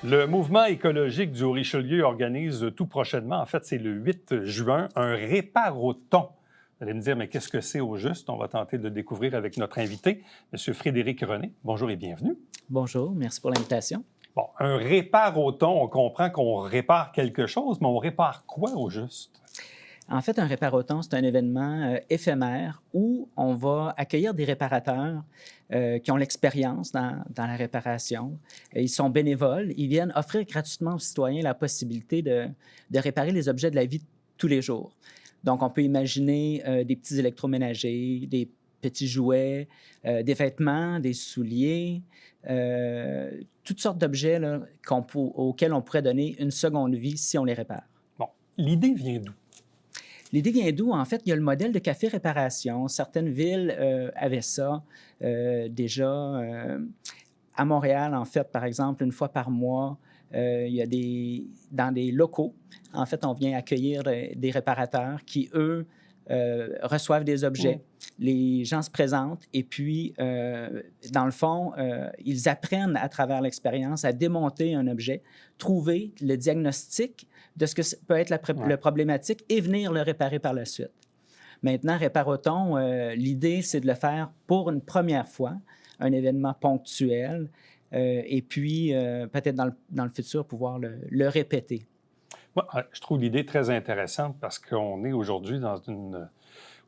Le mouvement écologique du Haut-Richelieu organise tout prochainement, en fait, c'est le 8 juin, un réparoton. Vous allez me dire, mais qu'est-ce que c'est au juste? On va tenter de le découvrir avec notre invité, M. Frédéric René. Bonjour et bienvenue. Bonjour, merci pour l'invitation. Bon, un réparoton, on comprend qu'on répare quelque chose, mais on répare quoi au juste? En fait, un réparoton, c'est un événement éphémère où on va accueillir des réparateurs qui ont l'expérience dans la réparation. Ils sont bénévoles. Ils viennent offrir gratuitement aux citoyens la possibilité de réparer les objets de la vie de tous les jours. Donc, on peut imaginer des petits électroménagers, des petits jouets, des vêtements, des souliers, toutes sortes d'objets là, auxquels on pourrait donner une seconde vie si on les répare. Bon, l'idée vient d'où? L'idée vient d'où? En fait, il y a le modèle de café réparation. Certaines villes avaient ça déjà. À Montréal, en fait, par exemple, une fois par mois, il y a dans des locaux, en fait, on vient accueillir des réparateurs qui, eux, reçoivent des objets. Les gens se présentent et puis, dans le fond, ils apprennent à travers l'expérience à démonter un objet, trouver le diagnostic de ce que peut être la problématique et venir le réparer par la suite. Maintenant, Réparoton, l'idée, c'est de le faire pour une première fois, un événement ponctuel, et puis peut-être dans le futur pouvoir le répéter. Moi, je trouve l'idée très intéressante parce qu'on est aujourd'hui dans une...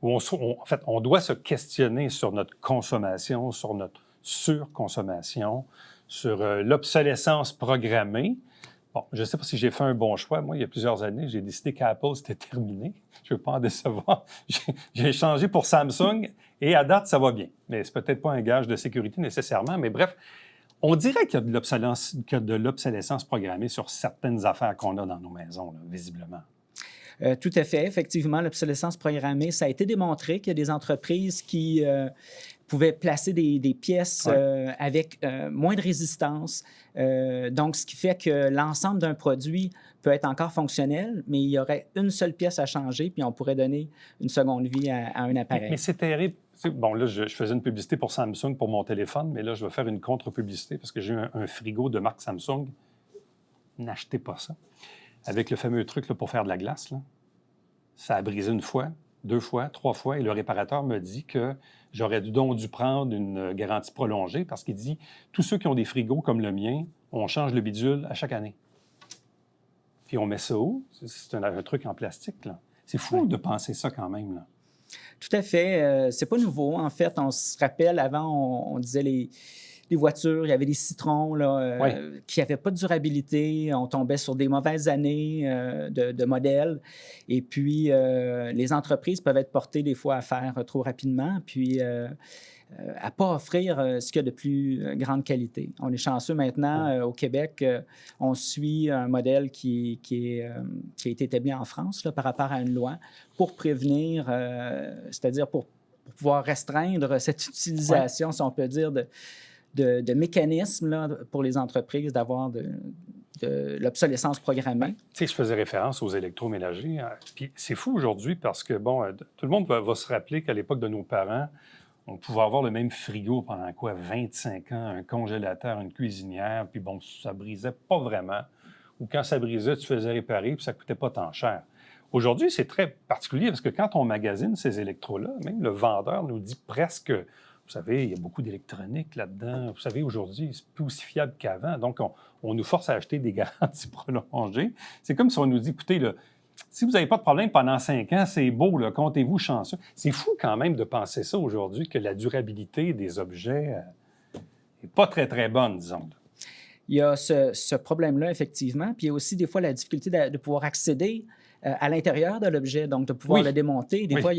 où en fait, on doit se questionner sur notre consommation, sur notre surconsommation, sur l'obsolescence programmée. Bon, je ne sais pas si j'ai fait un bon choix. Moi, il y a plusieurs années, j'ai décidé qu'Apple, c'était terminé. Je ne veux pas en décevoir. J'ai changé pour Samsung et à date, ça va bien. Mais ce n'est peut-être pas un gage de sécurité nécessairement. Mais bref, on dirait qu'il y a de l'obsolescence programmée sur certaines affaires qu'on a dans nos maisons, là, visiblement. Tout à fait. Effectivement, l'obsolescence programmée, ça a été démontré qu'il y a des entreprises qui pouvaient placer des pièces avec moins de résistance. Donc, ce qui fait que l'ensemble d'un produit peut être encore fonctionnel, mais il y aurait une seule pièce à changer, puis on pourrait donner une seconde vie à un appareil. Mais c'est terrible. Bon, là, je faisais une publicité pour Samsung pour mon téléphone, mais là, je vais faire une contre-publicité parce que j'ai un frigo de marque Samsung. N'achetez pas ça. Avec le fameux truc là, pour faire de la glace, là. Ça a brisé une fois, 2 fois, 3 fois, et le réparateur me dit que j'aurais donc dû prendre une garantie prolongée parce qu'il dit tous ceux qui ont des frigos comme le mien, on change le bidule à chaque année. Puis on met ça où? C'est un truc en plastique, là. C'est fou de penser ça quand même, là. Tout à fait. C'est pas nouveau. En fait, on se rappelle, avant, on disait les voitures, il y avait des citrons là, qui n'avaient pas de durabilité. On tombait sur des mauvaises années de modèles. Et puis, les entreprises peuvent être portées des fois à faire trop rapidement, puis à ne pas offrir ce qu'il y a de plus grande qualité. On est chanceux maintenant au Québec. On suit un modèle qui a été établi en France là, par rapport à une loi pour prévenir, c'est-à-dire pour pouvoir restreindre cette utilisation, si on peut dire, de mécanismes là, pour les entreprises d'avoir de l'obsolescence programmée. Tu sais, je faisais référence aux électroménagers. Puis c'est fou aujourd'hui parce que, bon, tout le monde va se rappeler qu'à l'époque de nos parents, on pouvait avoir le même frigo pendant 25 ans, un congélateur, une cuisinière, puis bon, ça brisait pas vraiment. Ou quand ça brisait, tu faisais réparer, puis ça coûtait pas tant cher. Aujourd'hui, c'est très particulier parce que quand on magasine ces électros-là, même le vendeur nous dit presque... Vous savez, il y a beaucoup d'électronique là-dedans. Vous savez, aujourd'hui, c'est plus aussi fiable qu'avant. Donc, on nous force à acheter des garanties prolongées. C'est comme si on nous dit, écoutez, là, si vous n'avez pas de problème pendant 5 ans, c'est beau, là, comptez-vous chanceux. C'est fou quand même de penser ça aujourd'hui, que la durabilité des objets n'est pas très, très bonne, disons. Il y a ce problème-là, effectivement. Puis il y a aussi des fois la difficulté de pouvoir accéder à l'intérieur de l'objet, donc de pouvoir le démonter. Des fois,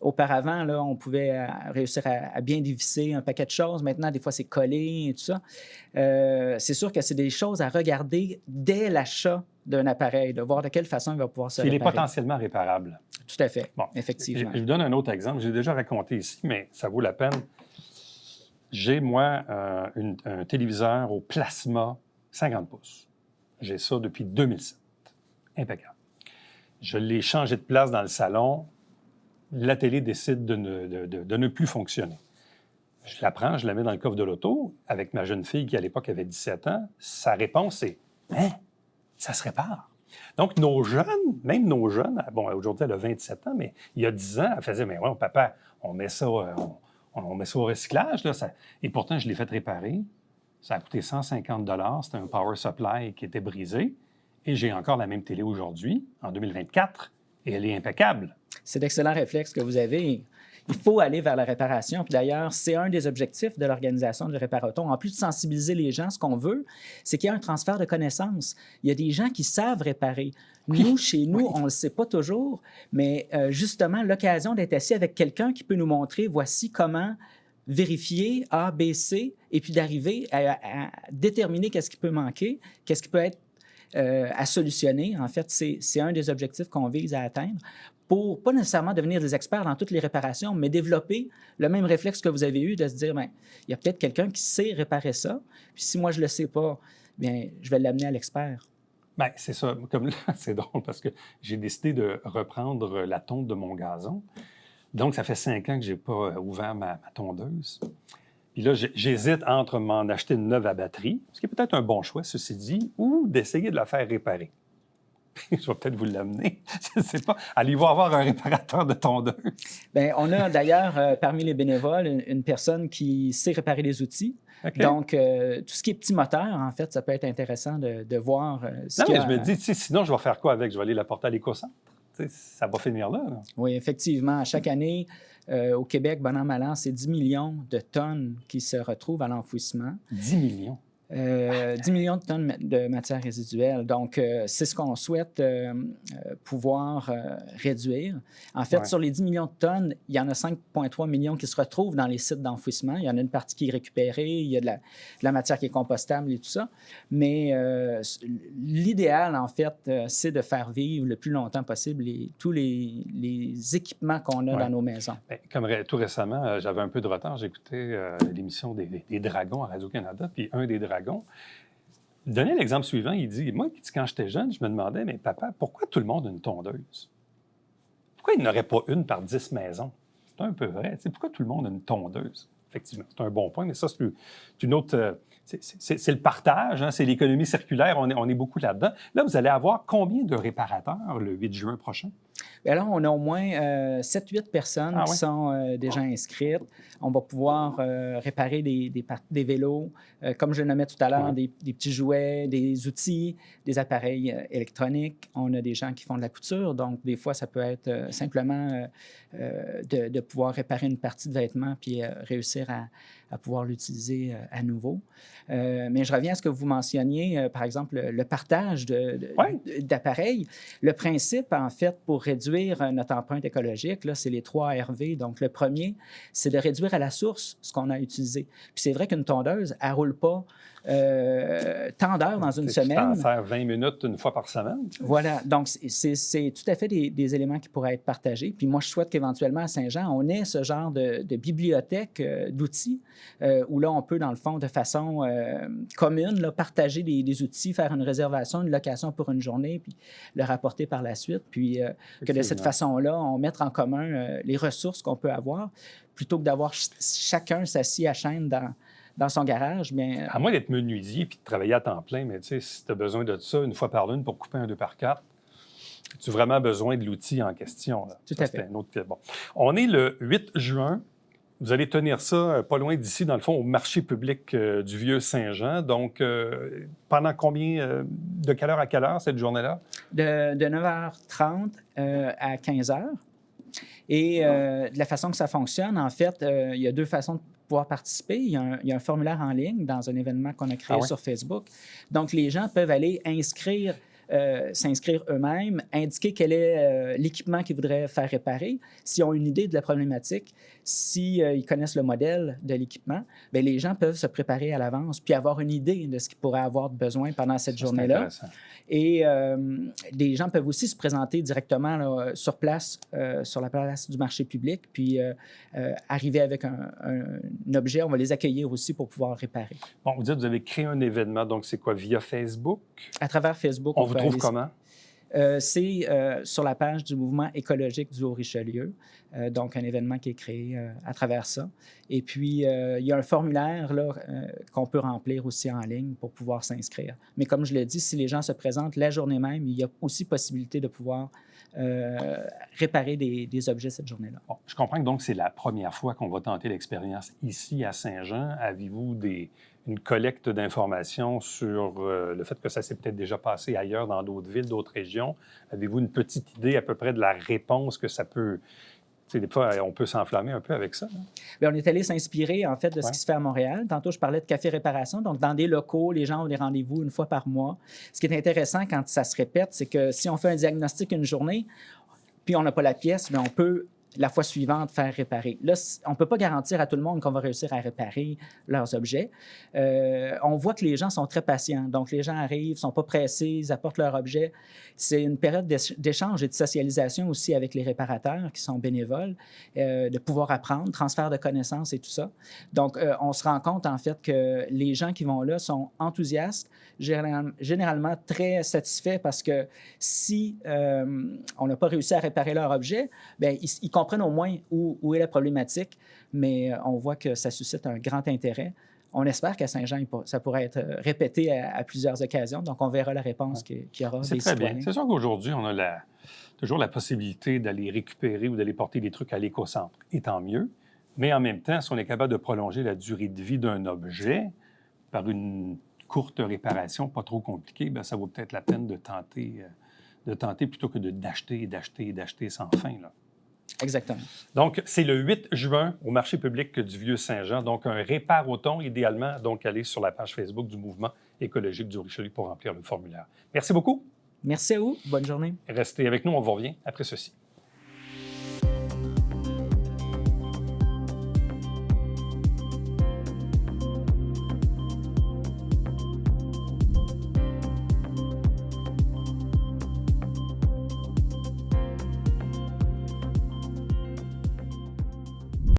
auparavant, là, on pouvait réussir à bien dévisser un paquet de choses. Maintenant, des fois, c'est collé et tout ça. C'est sûr que c'est des choses à regarder dès l'achat d'un appareil, de voir de quelle façon il va pouvoir se réparer. Il est potentiellement réparable. Tout à fait, effectivement. Je vous donne un autre exemple. J'ai déjà raconté ici, mais ça vaut la peine. J'ai, moi, un téléviseur au plasma 50 pouces. J'ai ça depuis 2007. Impeccable. Je l'ai changé de place dans le salon. La télé décide de ne plus fonctionner. Je la prends, je la mets dans le coffre de l'auto avec ma jeune fille qui, à l'époque, avait 17 ans. Sa réponse, c'est Hein? Ça se répare. Donc, nos jeunes, même nos jeunes, bon, aujourd'hui, elle a 27 ans, mais il y a 10 ans, elle faisait, mais ouais, papa, on met ça, on met ça au recyclage, là, et pourtant, je l'ai fait réparer. Ça a coûté 150 $. C'était un power supply qui était brisé. Et j'ai encore la même télé aujourd'hui, en 2024, et elle est impeccable. C'est d'excellents réflexes que vous avez. Il faut aller vers la réparation. Puis d'ailleurs, c'est un des objectifs de l'organisation de Réparaton. En plus de sensibiliser les gens, ce qu'on veut, c'est qu'il y ait un transfert de connaissances. Il y a des gens qui savent réparer. Nous, chez nous, on ne le sait pas toujours, mais justement, l'occasion d'être assis avec quelqu'un qui peut nous montrer, voici comment vérifier A, B, C, et puis d'arriver à déterminer qu'est-ce qui peut manquer, qu'est-ce qui peut être à solutionner. En fait, c'est un des objectifs qu'on vise à atteindre pour pas nécessairement devenir des experts dans toutes les réparations, mais développer le même réflexe que vous avez eu de se dire, bien, il y a peut-être quelqu'un qui sait réparer ça, puis si moi je le sais pas, bien, je vais l'amener à l'expert. Bien, c'est ça. Comme là, c'est drôle parce que j'ai décidé de reprendre la tonte de mon gazon. Donc, ça fait 5 ans que je n'ai pas ouvert ma tondeuse. Puis là, j'hésite entre m'en acheter une neuve à batterie, ce qui est peut-être un bon choix, ceci dit, ou d'essayer de la faire réparer. Je vais peut-être vous l'amener. Je ne sais pas. Allez-vous avoir un réparateur de tondeuse? Bien, on a d'ailleurs parmi les bénévoles une personne qui sait réparer les outils. Okay. Donc, tout ce qui est petit moteur, en fait, ça peut être intéressant de voir ce qu'il y a. Non, mais je me dis, sinon, je vais faire quoi avec? Je vais aller la porter à l'éco-centre. Ça va finir là. Oui, effectivement. Chaque année, au Québec, bon an, mal an, c'est 10 millions de tonnes qui se retrouvent à l'enfouissement. 10 millions? 10 millions de tonnes de matière résiduelle. Donc, c'est ce qu'on souhaite pouvoir réduire. En fait, sur les 10 millions de tonnes, il y en a 5,3 millions qui se retrouvent dans les sites d'enfouissement. Il y en a une partie qui est récupérée, il y a de la matière qui est compostable et tout ça. Mais l'idéal, en fait, c'est de faire vivre le plus longtemps possible tous les équipements qu'on a dans nos maisons. Bien, comme tout récemment, j'avais un peu de retard. J'écoutais l'émission des Dragons à Radio-Canada, puis un des Dragons donnait l'exemple suivant. Il dit, moi, quand j'étais jeune, je me demandais, mais papa, pourquoi tout le monde a une tondeuse? Pourquoi il n'y en aurait pas une par 10 maisons? C'est un peu vrai. Pourquoi tout le monde a une tondeuse? Effectivement, c'est un bon point, mais ça, c'est une autre... C'est le partage, hein, c'est l'économie circulaire, on est beaucoup là-dedans. Là, vous allez avoir combien de réparateurs le 8 juin prochain? Bien là, on a au moins 7-8 personnes qui sont déjà inscrites. On va pouvoir réparer des vélos, comme je le nommais tout à l'heure, des petits jouets, des outils, des appareils électroniques. On a des gens qui font de la couture, donc des fois, ça peut être simplement de pouvoir réparer une partie de vêtement puis réussir à pouvoir l'utiliser à nouveau. Mais je reviens à ce que vous mentionniez, par exemple, le partage d'appareils. Le principe, en fait, pour réduire notre empreinte écologique, là, c'est les 3 RV. Donc, le premier, c'est de réduire à la source ce qu'on a utilisé. Puis c'est vrai qu'une tondeuse, elle ne roule pas tant d'heures dans une semaine. Tu t'en sers 20 minutes une fois par semaine. Voilà. Donc, c'est tout à fait des éléments qui pourraient être partagés. Puis moi, je souhaite qu'éventuellement, à Saint-Jean, on ait ce genre de bibliothèque d'outils où là, on peut, dans le fond, de façon commune, là, partager des outils, faire une réservation, une location pour une journée, puis le rapporter par la suite. Puis que de cette façon-là, on mette en commun les ressources qu'on peut avoir, plutôt que d'avoir chacun s'assis à chaîne dans son garage. Bien, à moins d'être menuisier puis de travailler à temps plein, mais tu sais, si tu as besoin de ça une fois par lune pour couper un 2x4, as-tu vraiment besoin de l'outil en question? Là? Tout à fait. Bon. On est le 8 juin. Vous allez tenir ça pas loin d'ici, dans le fond, au marché public du Vieux-Saint-Jean. Donc, pendant combien, de quelle heure à quelle heure cette journée-là? De 9h30 à 15h. Et de la façon que ça fonctionne, en fait, il y a 2 façons de pouvoir participer. Il y a un formulaire en ligne dans un événement qu'on a créé sur Facebook. Donc, les gens peuvent aller s'inscrire eux-mêmes, indiquer quel est l'équipement qu'ils voudraient faire réparer. S'ils ont une idée de la problématique, s'ils connaissent le modèle de l'équipement, bien, les gens peuvent se préparer à l'avance puis avoir une idée de ce qu'ils pourraient avoir besoin pendant cette journée-là. Et les gens peuvent aussi se présenter directement là, sur place, sur la place du marché public, puis arriver avec un objet. On va les accueillir aussi pour pouvoir réparer. Bon, vous dites que vous avez créé un événement, donc c'est quoi, via Facebook? À travers Facebook. On vous trouve comment? C'est sur la page du mouvement écologique du Haut-Richelieu, donc un événement qui est créé à travers ça. Et puis, il y a un formulaire là, qu'on peut remplir aussi en ligne pour pouvoir s'inscrire. Mais comme je l'ai dit, si les gens se présentent la journée même, il y a aussi possibilité de pouvoir réparer des objets cette journée-là. Bon, je comprends que donc c'est la première fois qu'on va tenter l'expérience ici à Saint-Jean. Avez-vous une collecte d'informations sur le fait que ça s'est peut-être déjà passé ailleurs dans d'autres villes, d'autres régions? Avez-vous une petite idée à peu près de la réponse que ça peut... Tu sais, des fois, on peut s'enflammer un peu avec ça. Hein? Bien, on est allé s'inspirer, en fait, de ce qui se fait à Montréal. Tantôt, je parlais de café-réparation. Donc, dans des locaux, les gens ont des rendez-vous une fois par mois. Ce qui est intéressant quand ça se répète, c'est que si on fait un diagnostic une journée, puis on n'a pas la pièce, bien, on peut la fois suivante faire réparer. Là, on ne peut pas garantir à tout le monde qu'on va réussir à réparer leurs objets. On voit que les gens sont très patients. Donc, les gens arrivent, ne sont pas pressés, ils apportent leurs objets. C'est une période d'échange et de socialisation aussi avec les réparateurs qui sont bénévoles, de pouvoir apprendre, transfert de connaissances et tout ça. Donc, on se rend compte, en fait, que les gens qui vont là sont enthousiastes, généralement très satisfaits parce que si on n'a pas réussi à réparer leur objet, bien, ils comprennent au moins où est la problématique, mais on voit que ça suscite un grand intérêt. On espère qu'à Saint-Jean, ça pourrait être répété à plusieurs occasions, donc on verra la réponse qu'il y aura des citoyens. C'est très bien. C'est sûr qu'aujourd'hui, on a toujours la possibilité d'aller récupérer ou d'aller porter des trucs à l'éco-centre, et tant mieux, mais en même temps, si on est capable de prolonger la durée de vie d'un objet par une courte réparation, pas trop compliquée, bien, ça vaut peut-être la peine de tenter plutôt que d'acheter sans fin, là. Exactement. Donc, c'est le 8 juin au marché public du Vieux-Saint-Jean. Donc, un répare-auton, idéalement. Donc, allez sur la page Facebook du mouvement écologique du Richelieu pour remplir le formulaire. Merci beaucoup. Merci à vous. Bonne journée. Restez avec nous, on vous revient après ceci.